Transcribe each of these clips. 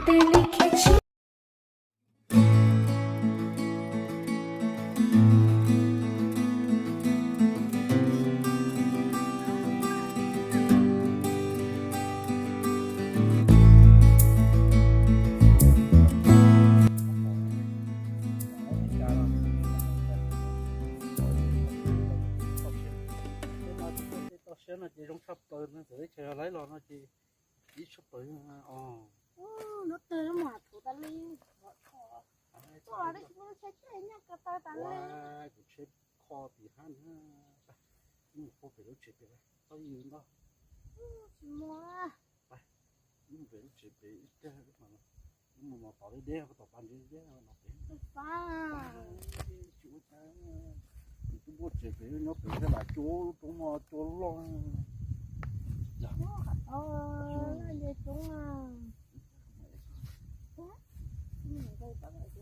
ते लिखे छी nó chỉ trong sắp tới nó tới chờ lấy lo nó chỉ sắp tới nó tới mà thủ ta lên tôi đấy chúng nó sẽ chơi nhá cái tay ta lên cái chết kho bị han nhưng không phải lúc chết được tao yêu nó mua nhưng phải lúc chết bị cái mà tao đi đeo tao bán đi đeo nó bị phá chú ta chúng mua chết bị nó bị cái là chỗ chúng mà chỗ lo nó về chúng mình đây có vậy chứ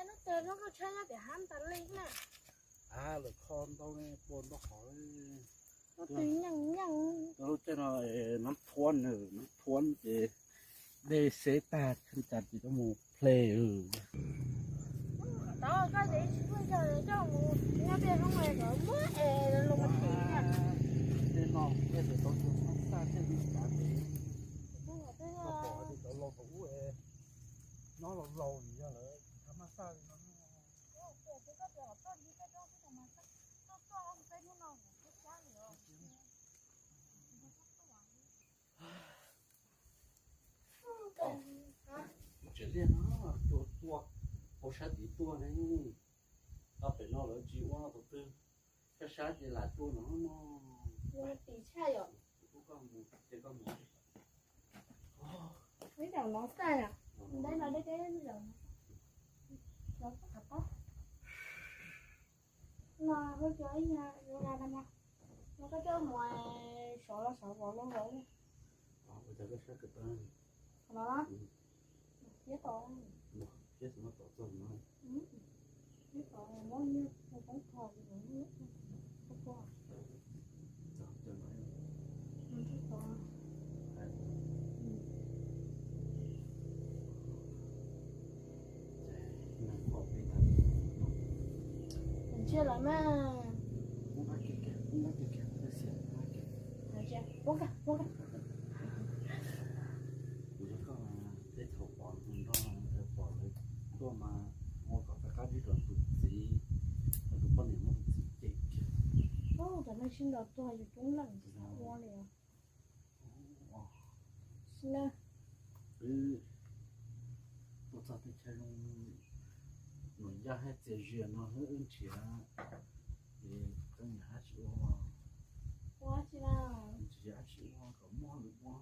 nó chơi nó có chơi để ham ta lên nè rồi con tao này buồn tao hỏi nó tính nhằng nó cho nó thuần để xé ta khăn chặt thì có một play đó cái đấy bây giờ cho một nhà tiền không ngoài có mới luôn một tí nha để nó để tao nó xa thế đi cả thế nó bỏ thì tao lo tủ nó lâu gì ra rồi thắm xa thì nó chuyện liên nó tua hồ sát tí tua này tao phải nó là chỉ qua đầu tư cái sát thì là tua nó tí chai rồi cái con mấy đầu nó sai à đây là cái đầu nó có thật đó nó có chơi nha ra đây nha nó có chơi ngoài sợ bỏ nó rồi bây giờ cái sát cái tên đó chết rồi chết nó tổ rồi nó chết rồi nó như nó cũng thò thì nó nước không có cho nó chết rồi chưa lắm mà bố cả tôi mà mua có cái gì rồi tụi gì tụi con này nó chết tại nó xin được tôi thì cũng lần qua liền xin nè tôi sao tôi chơi nó ra hết tiền duyên nó hơn chỉ thì cái nhà chịu quá chị nào chỉ chịu có mua được mua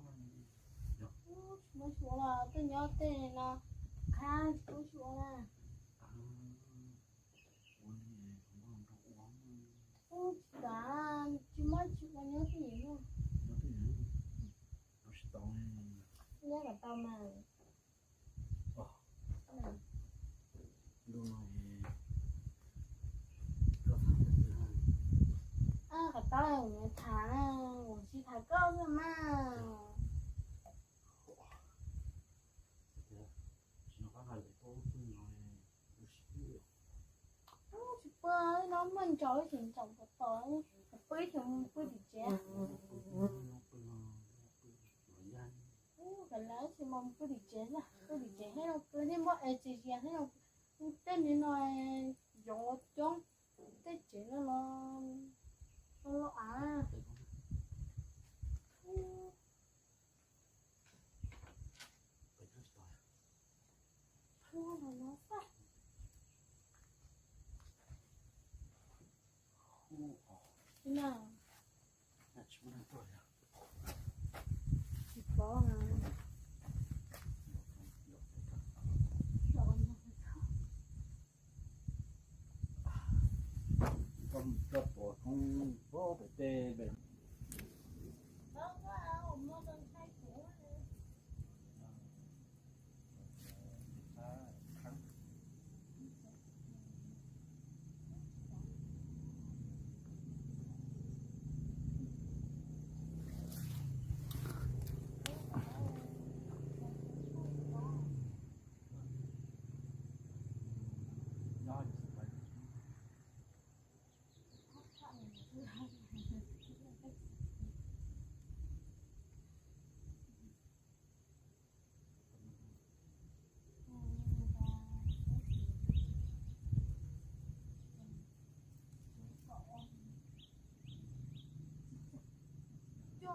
mới xuống là tôi nhớ tên này là khá tôi xuống là cả chỉ mới chỉ có nhớ cái gì nữa nhớ là tao mà cả tao là người thả chỉ thả câu thôi mà bơi nó mình chối thì chồng có tới bơi thì bơi bị chết cái lá thì mong bơi bị chết là bơi bị chết hay đâu bơi đi mọi chỉ hay đâu tên này nói giống giống tên chết nó à nó phải thế nào có mà con rất bỏ không vô phải tê bệnh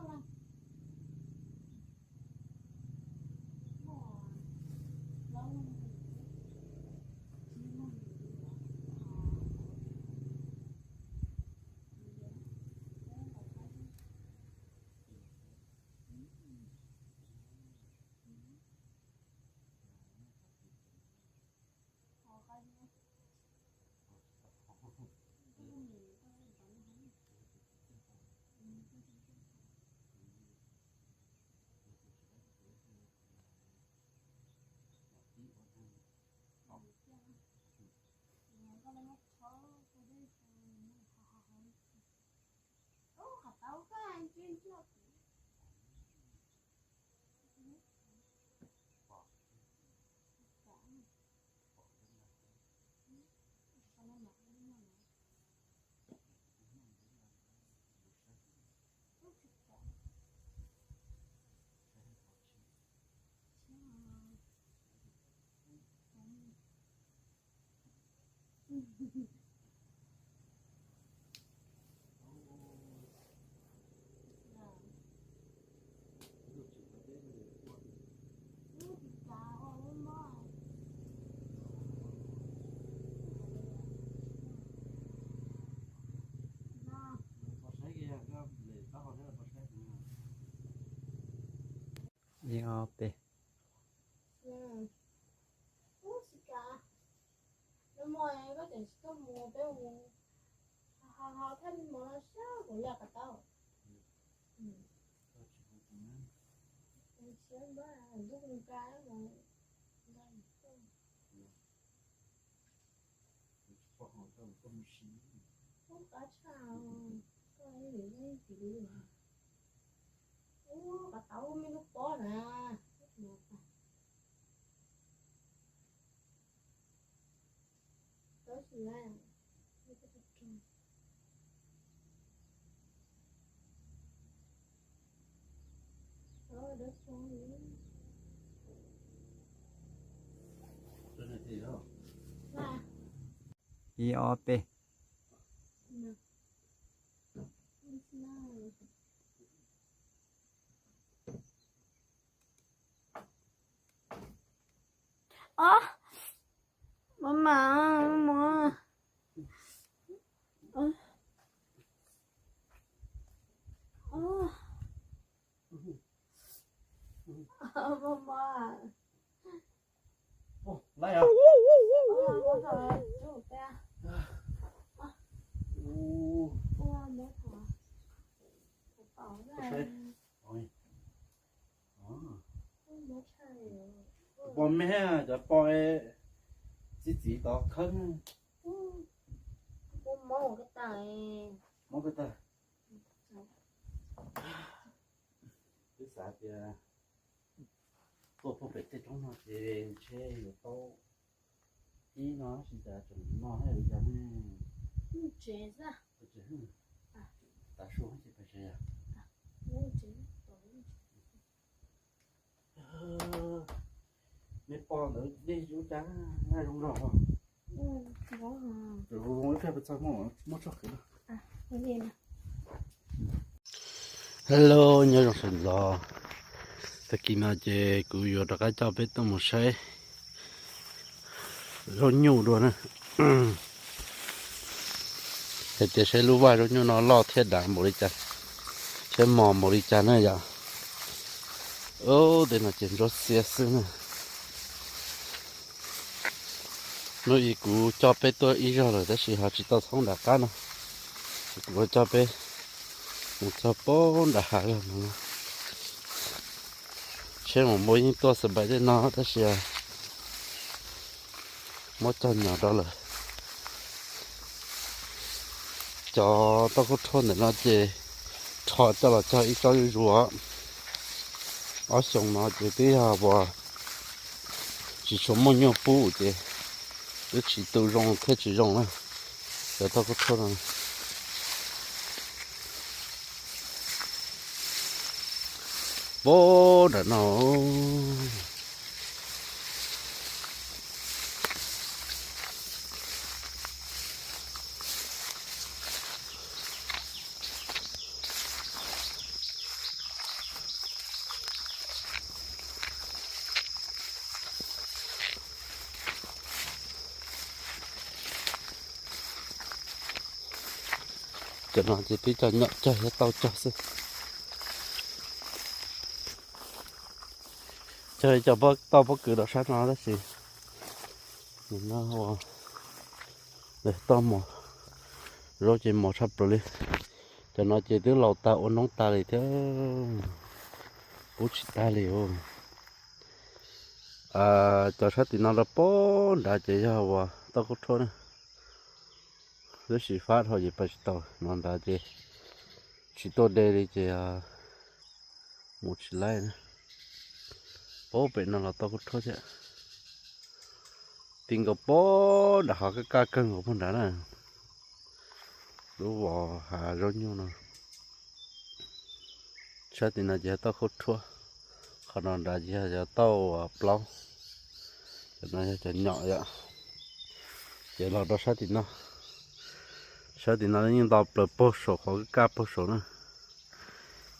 làยิงเอาไป nó mồi có thể có mua bé mua họ thân mà nó sao cũng là cả tao sớm đó lúc con cái mà không có sao có cái gì đấy thì đi cả tao mới lúc đó nè đó là đất con và ยิงเอาไป Mama. Mama. Ô, lại à? Con thở chủ ta. Ô. Con mới thở. Bảo này. Ôi. Mới chạy. Bố mẹ cho bố chỉ đó thân. Con mong cái tay. Mong cái tay. Cái啥thì tôi phải tới trong nó thì chơi rồi tôi ý nó chỉ là chúng nó hay là cái Chế ra. ta xuống thì phải chơi mấy con nữa đi chú trắng ngay đúng rồi rồi mỗi phép sao mất cho cái đó Cái gì nè. hello nhớ trong sân gió tất kỳ nào chơi cứ vô đó cái cho biết tôi một xe rồi nhiều luôn nè thì sẽ lưu vai rồi nó lo thiết đạn một đi chả sẽ mò một đi chả nữa giờ ô đây là chuyện rất xe xưa nè nói ý cú cho bé tôi ý rồi đó là họ chỉ tao không đã cá nó cú cho bé một cho bốn đã hạ rồi mà xem một mối những tôi sẽ bày để nó đó là một cho nhỏ đó là cho tao có thôn để nó chơi cho là cho ít cho rùa ở sông nó chỉ tí hà bò chỉ số một nhiều bù chứ chỉ tự rong thế chỉ rong thôi để tao có thôn này bố đã nó จะนอนจะที่จะเนาะจะให้เตาจะสิจะบ่เตาบ่เกิดดอกชัดมาแล้วสินี่นะว่าเลยต้มหมอเราจะหมอชับไปเลยจะนอนจะที่เราตาอ้นน้องตาเลยเถอะปุ๊บตาเลยโอ้จะชัดที่นอนละป้อนได้จะยาวว่าต้องขอโทษนะเรื่องสีฟ้าเขาจะไปต่อนอนได้จะชิโตเดย์จะหมดสิไล่นะโป้เป็นนอนเราต้องขอโทษจ้ะติงกับป้อนเดี๋ยวเขาก็กล้าเกินของพวกนั้นนะรู้ว่าหาร้อนอยู่นะชัดที่น่าจะต้องขอโทษขนอนได้จะต้องเปล่าจะน่าจะเหยาะจ้ะจะเราต้องชัดที่น่ะชัดที่น่ะยิ่งต่อเปิดโป้สเขาก็กล้าโป้สนะ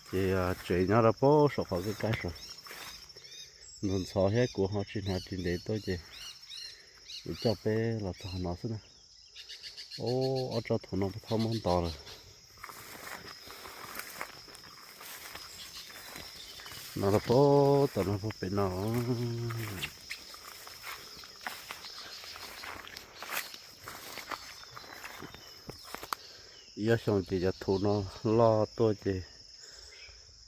จะเจอเนี่ยเราโป้สเขาก็กล้าสนนสอให้กูเขาชินหาจินเดตัวเจจะไปเราจะหาหนอสินะโอ้เอาจะถุนเอาไปทำมันต่อเลยนอนละโป้ตอนนั้นพอเป็นนอยากส่งจะถุนรอตัวเจ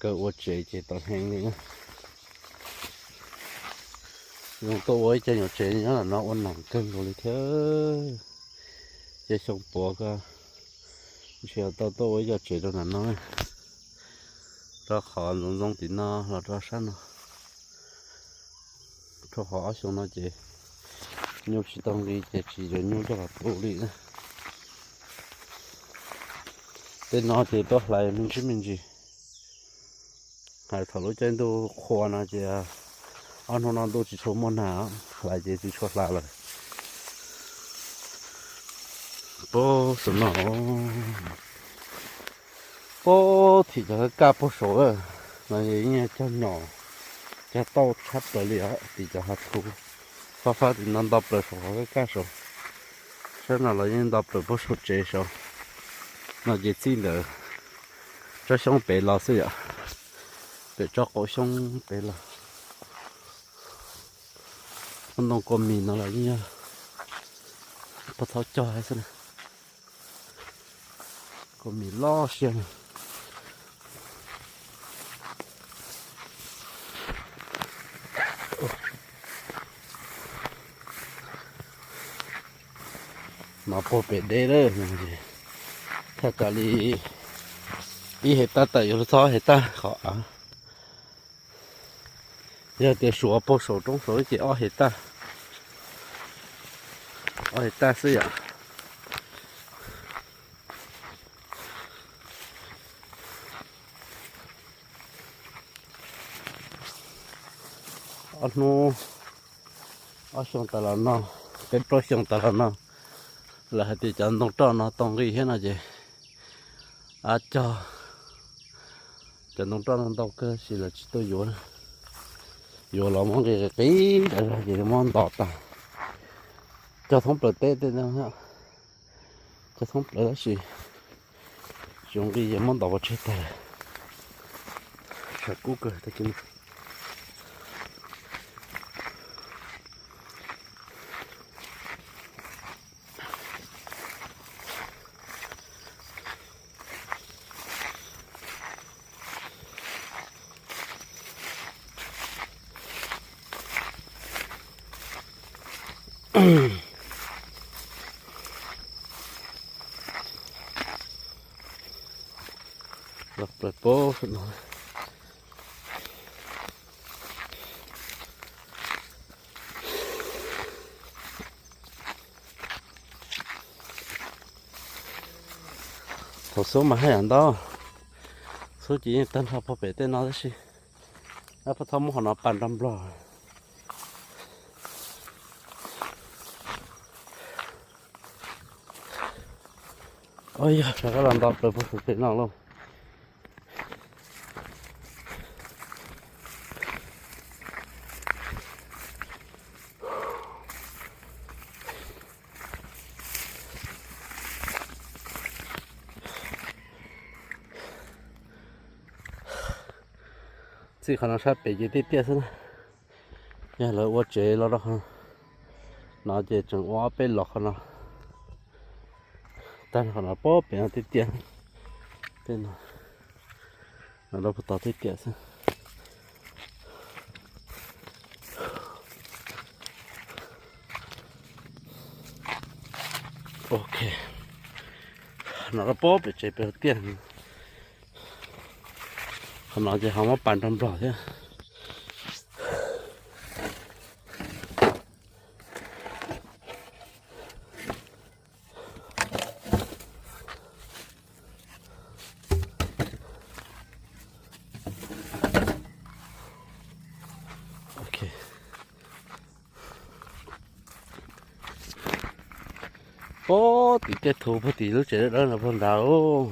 ก็ว่าเจตอนแห้งนี่นะ用多我一件有钱，然后拿我两根过来跳，这上坡个，你想到多我一件钱都难拿，这好弄点呐，那这山呐，这好像那这，牛是当里这只人牛这个土里呢，这那这都来民居民居，还头路真都花那这。anh hôm nay tôi chỉ số món nào lại chỉ số lại rồi bố số nào bố thì cho cá bố số rồi là như cho nhỏ cho to chắp tới liền thì cho hạt thu phát thì nó đập được số cái cá số thế nào là những đập được bố số chế số nó chỉ xin được cho xong bể lò xí ạ để cho cổ xong bể lò nó có mì nó là như bắt tháo cho hay sao này có mì lo xem mà bỏ bể đây đấy theo cả đi đi hết ta tại rồi sao hết ta khó giờ để số bao số trong số chỉ ở hết ta ở hết ta xí à ở nó ở sông ta là nó cái pro sông ta là nó là thì chẳng đông tròn nó tông gì hết nào chứ cho chẳng đông tròn nó đâu cơ chỉ là chỉ tôi vô vô là món cái tí là gì món đọt à cho thống bờ tết đây nè cho thống bờ đó gì dùng cái gì món đọt chết ta cú cơ ta kiếm lọc lại bố rồi một số mà hay ăn đó số chỉ tên học bảo vệ tên nó đấy chứ nó phải thông họ nó bàn đâm lò ôi giờ cái làm đập được một cái nào luôn 是可能是北京的电视呢，呀，了我这了了哈，那这正我被落可能，但是可能包边的电，对呢，那都不到的电视。OK， 那个包被这边电，可能就还没搬成不了的。OK。哦，地个头不地都这了那不大哦。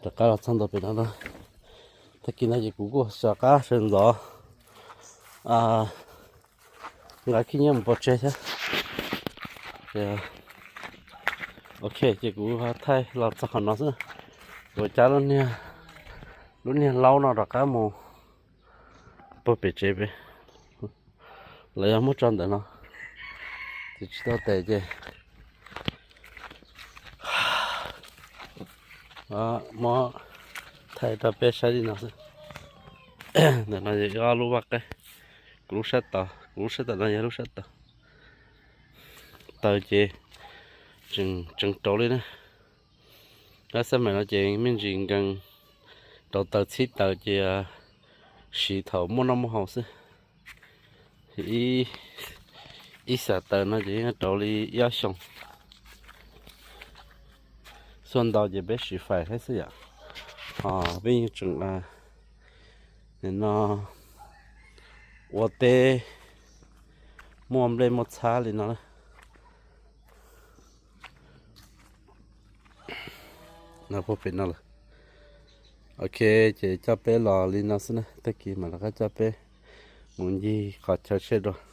大家了唱到边上了，他今天就姑姑小家生日啊，我今年不吃噻，对。OK， 这姑姑太老早很老是，我家了呢，lúc này lâu nào đó cả một bữa bể chế bể lấy một trăm nữa thì chỉ tao tệ chứ mà thay ta bể sai đi nào để nó chỉ có lúa bạc cái lúa sét tao nó nhớ lúa sét tao chứ chừng trâu lên nè nó xem mà nó chỉ mình chỉ cần đầu tàu xít tàu chỉ xì thầu mua năm mua hậu xí thì ít sợ tàu nó chỉ trâu đi yếu xong xuân đầu chỉ biết xì phải hết xí ạ bây giờ chừng là nên nó ô tê mua lên một xa lên nó có phải nó là OK จะจับไปรอลินนะสินะตะกี้มันก็จับไปมุนยี่ขอเชิญด้วย